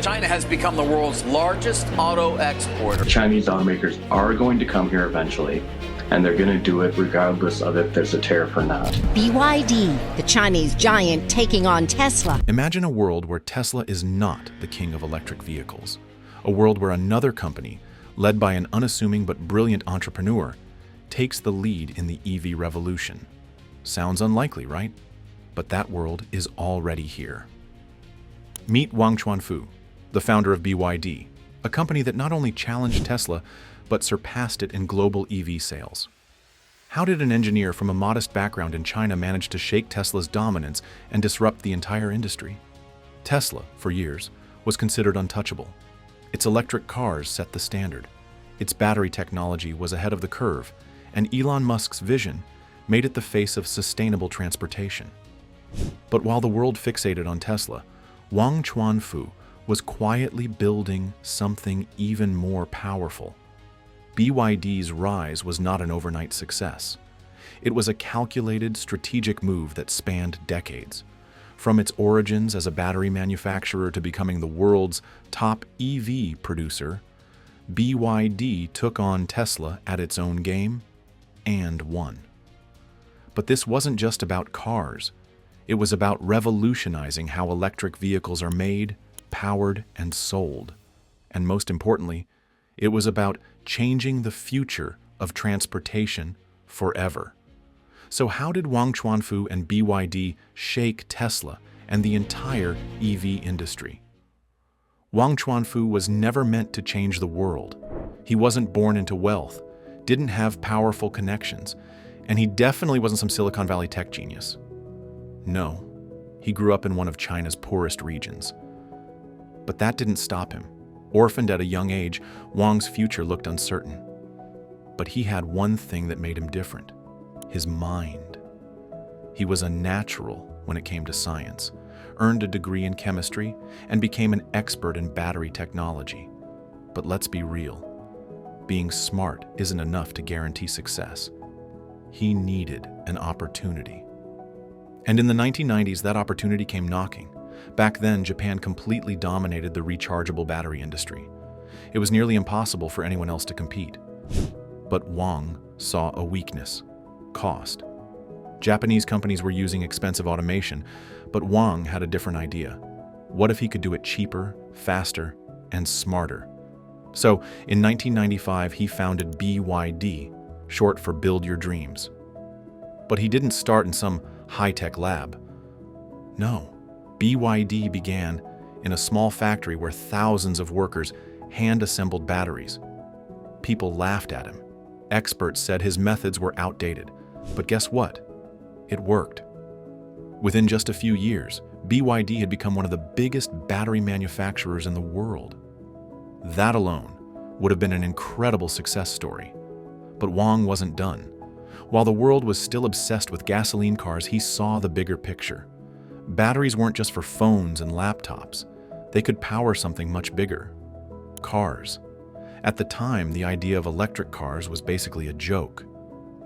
China has become the world's largest auto exporter. Chinese automakers are going to come here eventually, and they're going to do it regardless of if there's a tariff or not. BYD, the Chinese giant taking on Tesla. Imagine a world where Tesla is not the king of electric vehicles. A world where another company, led by an unassuming but brilliant entrepreneur, takes the lead in the EV revolution. Sounds unlikely, right? But that world is already here. Meet Wang Chuanfu, the founder of BYD, a company that not only challenged Tesla, but surpassed it in global EV sales. How did an engineer from a modest background in China manage to shake Tesla's dominance and disrupt the entire industry? Tesla, for years, was considered untouchable. Its electric cars set the standard. Its battery technology was ahead of the curve, and Elon Musk's vision made it the face of sustainable transportation. But while the world fixated on Tesla, Wang Chuanfu was quietly building something even more powerful. BYD's rise was not an overnight success. It was a calculated, strategic move that spanned decades. From its origins as a battery manufacturer to becoming the world's top EV producer, BYD took on Tesla at its own game and won. But this wasn't just about cars. It was about revolutionizing how electric vehicles are made, powered, and sold. And most importantly, it was about changing the future of transportation forever. So how did Wang Chuanfu and BYD shake Tesla and the entire EV industry? Wang Chuanfu was never meant to change the world. He wasn't born into wealth, didn't have powerful connections, and he definitely wasn't some Silicon Valley tech genius. No, he grew up in one of China's poorest regions. But that didn't stop him. Orphaned at a young age, Wang's future looked uncertain. But he had one thing that made him different: his mind. He was a natural when it came to science, earned a degree in chemistry, and became an expert in battery technology. But let's be real. Being smart isn't enough to guarantee success. He needed an opportunity. And in the 1990s, that opportunity came knocking. Back then, Japan completely dominated the rechargeable battery industry. It was nearly impossible for anyone else to compete. But Wang saw a weakness: cost. Japanese companies were using expensive automation, but Wang had a different idea. What if he could do it cheaper, faster, and smarter? So, in 1995, he founded BYD, short for Build Your Dreams. But he didn't start in some high-tech lab. No. BYD began in a small factory where thousands of workers hand-assembled batteries. People laughed at him. Experts said his methods were outdated. But guess what? It worked. Within just a few years, BYD had become one of the biggest battery manufacturers in the world. That alone would have been an incredible success story. But Wang wasn't done. While the world was still obsessed with gasoline cars, he saw the bigger picture. Batteries weren't just for phones and laptops. They could power something much bigger: cars. At the time, the idea of electric cars was basically a joke.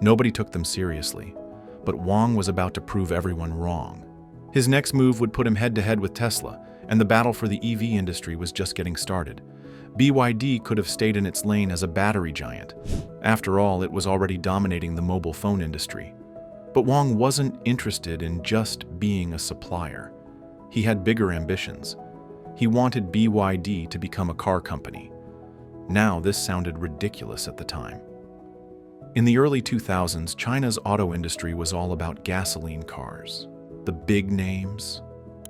Nobody took them seriously. But Wang was about to prove everyone wrong. His next move would put him head-to-head with Tesla, and the battle for the EV industry was just getting started. BYD could have stayed in its lane as a battery giant. After all, it was already dominating the mobile phone industry. But Wang wasn't interested in just being a supplier. He had bigger ambitions. He wanted BYD to become a car company. Now, this sounded ridiculous at the time. In the early 2000s, China's auto industry was all about gasoline cars. The big names: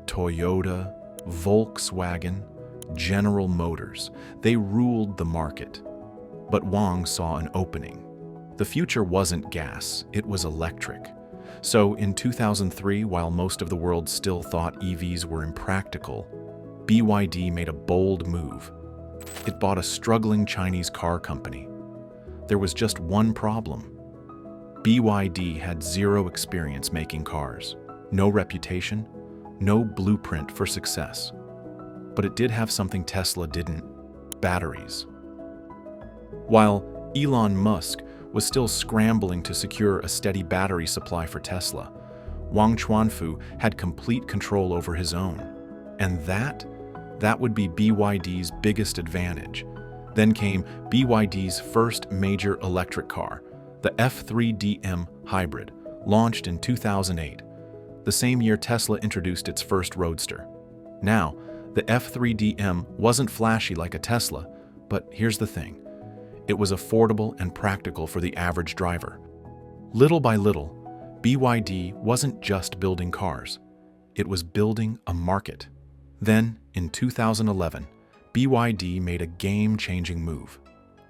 Toyota, Volkswagen, General Motors. They ruled the market. But Wang saw an opening. The future wasn't gas, it was electric. So in 2003, while most of the world still thought EVs were impractical, BYD made a bold move. It bought a struggling Chinese car company. There was just one problem. BYD had zero experience making cars, no reputation, no blueprint for success. But it did have something Tesla didn't: batteries. While Elon Musk was still scrambling to secure a steady battery supply for Tesla, Wang Chuanfu had complete control over his own. And that That would be BYD's biggest advantage. Then came BYD's first major electric car, the F3DM Hybrid, launched in 2008, the same year Tesla introduced its first roadster. Now, the F3DM wasn't flashy like a Tesla, but here's the thing. It was affordable and practical for the average driver. Little by little, BYD wasn't just building cars. It was building a market. Then, in 2011, BYD made a game-changing move.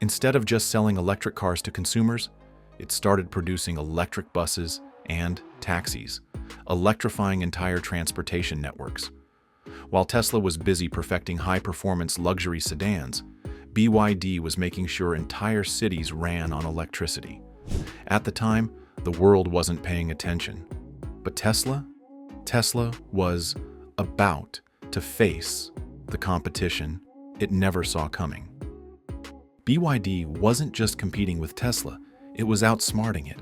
Instead of just selling electric cars to consumers, it started producing electric buses and taxis, electrifying entire transportation networks. While Tesla was busy perfecting high-performance luxury sedans, BYD was making sure entire cities ran on electricity. At the time, the world wasn't paying attention. But Tesla was about to face the competition it never saw coming. BYD wasn't just competing with Tesla, it was outsmarting it.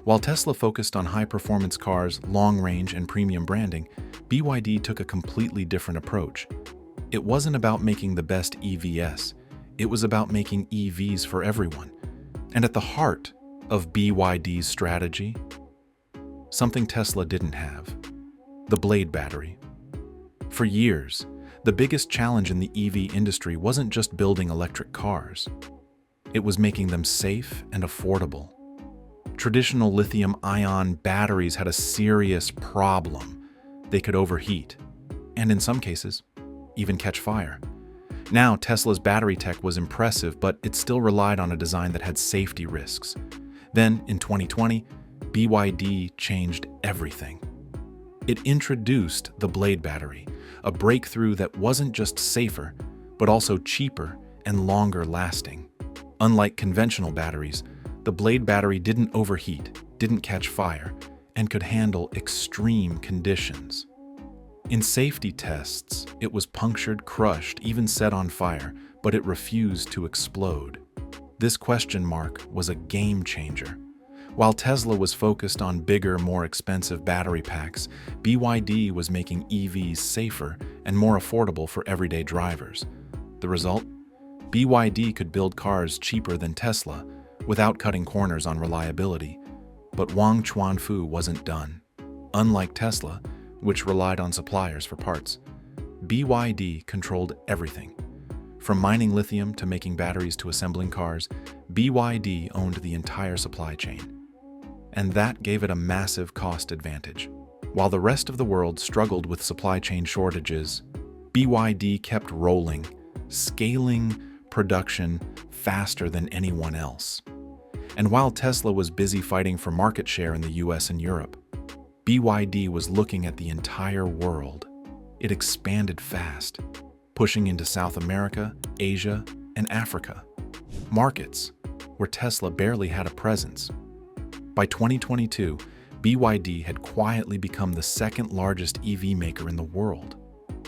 While Tesla focused on high-performance cars, long-range, and premium branding, BYD took a completely different approach. It wasn't about making the best EVs, it was about making EVs for everyone. And at the heart of BYD's strategy, something Tesla didn't have: the Blade battery. For years, the biggest challenge in the EV industry wasn't just building electric cars. It was making them safe and affordable. Traditional lithium-ion batteries had a serious problem. They could overheat, and in some cases, even catch fire. Now, Tesla's battery tech was impressive, but it still relied on a design that had safety risks. Then, in 2020, BYD changed everything. It introduced the Blade battery, a breakthrough that wasn't just safer, but also cheaper and longer lasting. Unlike conventional batteries, the Blade battery didn't overheat, didn't catch fire, and could handle extreme conditions. In safety tests, it was punctured, crushed, even set on fire, but it refused to explode. This question mark was a game changer. While Tesla was focused on bigger, more expensive battery packs, BYD was making EVs safer and more affordable for everyday drivers. The result? BYD could build cars cheaper than Tesla without cutting corners on reliability. But Wang Chuanfu wasn't done. Unlike Tesla, which relied on suppliers for parts, BYD controlled everything. From mining lithium to making batteries to assembling cars, BYD owned the entire supply chain. And that gave it a massive cost advantage. While the rest of the world struggled with supply chain shortages, BYD kept rolling, scaling production faster than anyone else. And while Tesla was busy fighting for market share in the US and Europe, BYD was looking at the entire world. It expanded fast, pushing into South America, Asia, and Africa, markets where Tesla barely had a presence. By 2022, BYD had quietly become the second largest EV maker in the world.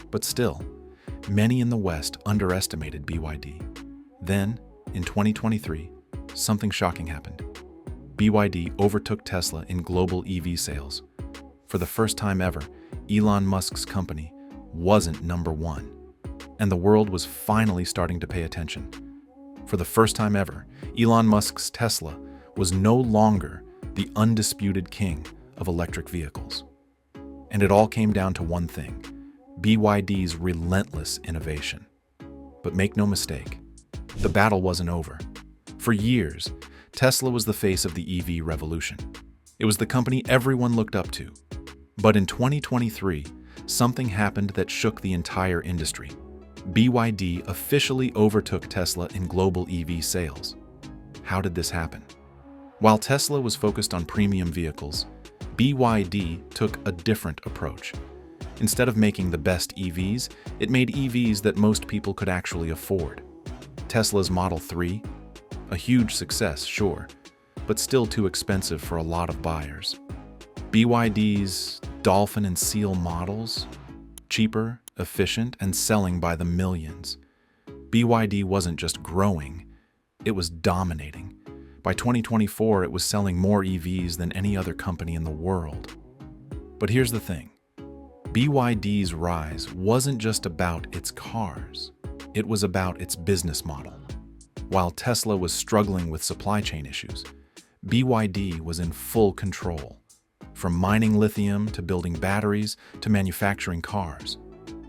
But still, many in the West underestimated BYD. Then, in 2023, something shocking happened. BYD overtook Tesla in global EV sales. For the first time ever, Elon Musk's company wasn't number one, and the world was finally starting to pay attention. For the first time ever, Elon Musk's Tesla was no longer the undisputed king of electric vehicles. And it all came down to one thing: BYD's relentless innovation. But make no mistake, the battle wasn't over. For years, Tesla was the face of the EV revolution. It was the company everyone looked up to. But in 2023, something happened that shook the entire industry. BYD officially overtook Tesla in global EV sales. How did this happen? While Tesla was focused on premium vehicles, BYD took a different approach. Instead of making the best EVs, it made EVs that most people could actually afford. Tesla's Model 3? A huge success, sure, but still too expensive for a lot of buyers. BYD's Dolphin and Seal models? Cheaper, efficient, and selling by the millions. BYD wasn't just growing, it was dominating. By 2024, it was selling more EVs than any other company in the world. But here's the thing. BYD's rise wasn't just about its cars, it was about its business model. While Tesla was struggling with supply chain issues, BYD was in full control. From mining lithium to building batteries to manufacturing cars,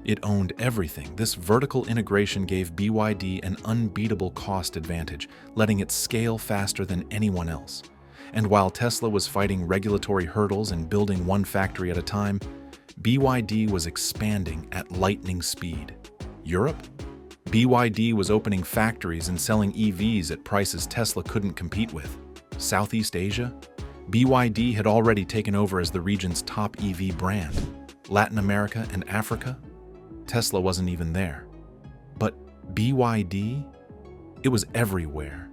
it owned everything. This vertical integration gave BYD an unbeatable cost advantage, letting it scale faster than anyone else. And while Tesla was fighting regulatory hurdles and building one factory at a time, BYD was expanding at lightning speed. Europe? BYD was opening factories and selling EVs at prices Tesla couldn't compete with. Southeast Asia? BYD had already taken over as the region's top EV brand. Latin America and Africa? Tesla wasn't even there. But BYD? It was everywhere.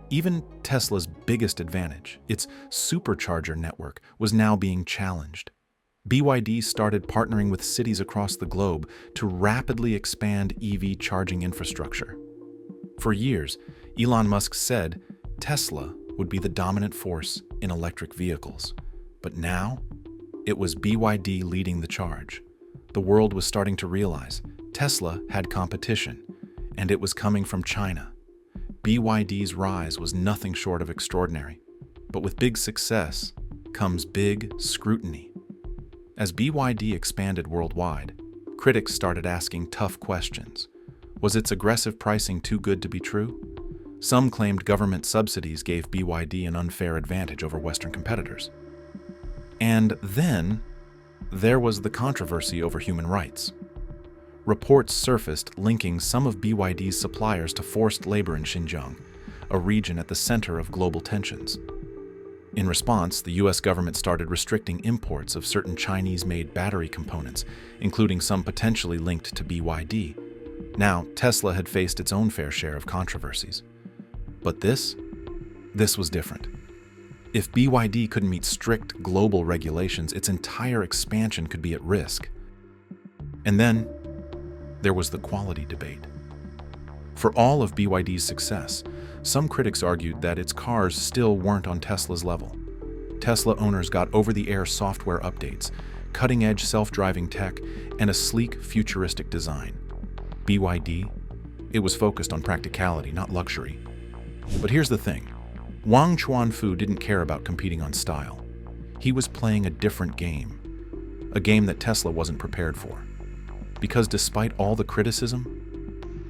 Even Tesla's biggest advantage, its supercharger network, was now being challenged. BYD started partnering with cities across the globe to rapidly expand EV charging infrastructure. For years, Elon Musk said Tesla would be the dominant force in electric vehicles. But now, it was BYD leading the charge. The world was starting to realize Tesla had competition, and it was coming from China. BYD's rise was nothing short of extraordinary. But with big success comes big scrutiny. As BYD expanded worldwide, critics started asking tough questions. Was its aggressive pricing too good to be true? Some claimed government subsidies gave BYD an unfair advantage over Western competitors. And then, there was the controversy over human rights. Reports surfaced linking some of BYD's suppliers to forced labor in Xinjiang, a region at the center of global tensions. In response, the US government started restricting imports of certain Chinese-made battery components, including some potentially linked to BYD. Now, Tesla had faced its own fair share of controversies. But this was different. If BYD couldn't meet strict global regulations, its entire expansion could be at risk. And then, there was the quality debate. For all of BYD's success, some critics argued that its cars still weren't on Tesla's level. Tesla owners got over-the-air software updates, cutting-edge self-driving tech, and a sleek, futuristic design. BYD? It was focused on practicality, not luxury. But here's the thing. Wang Chuanfu didn't care about competing on style. He was playing a different game, a game that Tesla wasn't prepared for. Because despite all the criticism,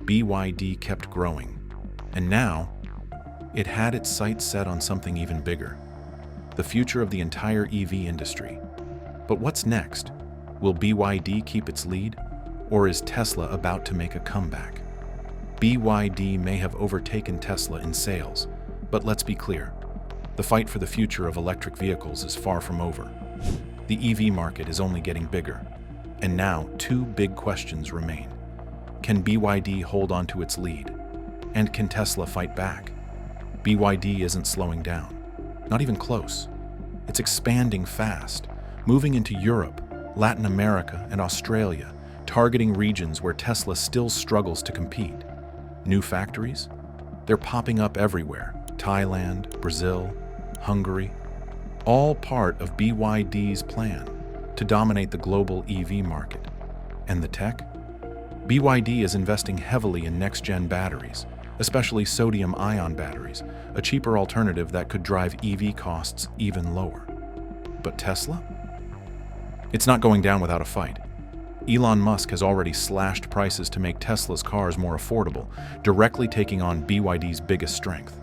BYD kept growing. And now, it had its sights set on something even bigger, the future of the entire EV industry. But what's next? Will BYD keep its lead, or is Tesla about to make a comeback? BYD may have overtaken Tesla in sales, but let's be clear, the fight for the future of electric vehicles is far from over. The EV market is only getting bigger, and now two big questions remain. Can BYD hold on to its lead? And can Tesla fight back? BYD isn't slowing down, not even close. It's expanding fast, moving into Europe, Latin America, and Australia, targeting regions where Tesla still struggles to compete. New factories? They're popping up everywhere. Thailand, Brazil, Hungary, all part of BYD's plan to dominate the global EV market. And the tech? BYD is investing heavily in next-gen batteries, especially sodium-ion batteries, a cheaper alternative that could drive EV costs even lower. But Tesla? It's not going down without a fight. Elon Musk has already slashed prices to make Tesla's cars more affordable, directly taking on BYD's biggest strength.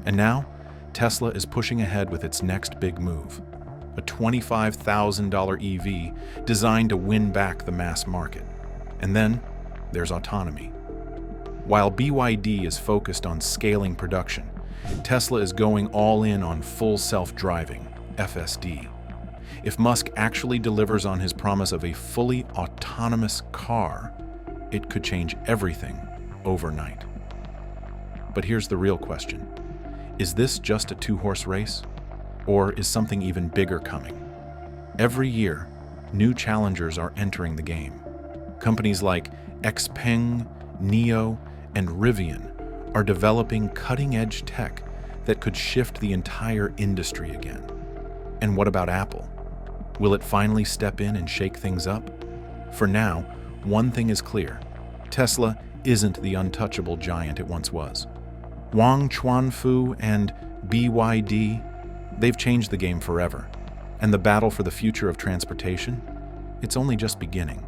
And now, Tesla is pushing ahead with its next big move, a $25,000 EV designed to win back the mass market. And then, there's autonomy. While BYD is focused on scaling production, Tesla is going all in on full self-driving, FSD. If Musk actually delivers on his promise of a fully autonomous car, it could change everything overnight. But here's the real question. Is this just a two-horse race? Or is something even bigger coming? Every year, new challengers are entering the game. Companies like XPeng, NIO, and Rivian are developing cutting-edge tech that could shift the entire industry again. And what about Apple? Will it finally step in and shake things up? For now, one thing is clear. Tesla isn't the untouchable giant it once was. Wang Chuanfu and BYD, they've changed the game forever. And the battle for the future of transportation? It's only just beginning.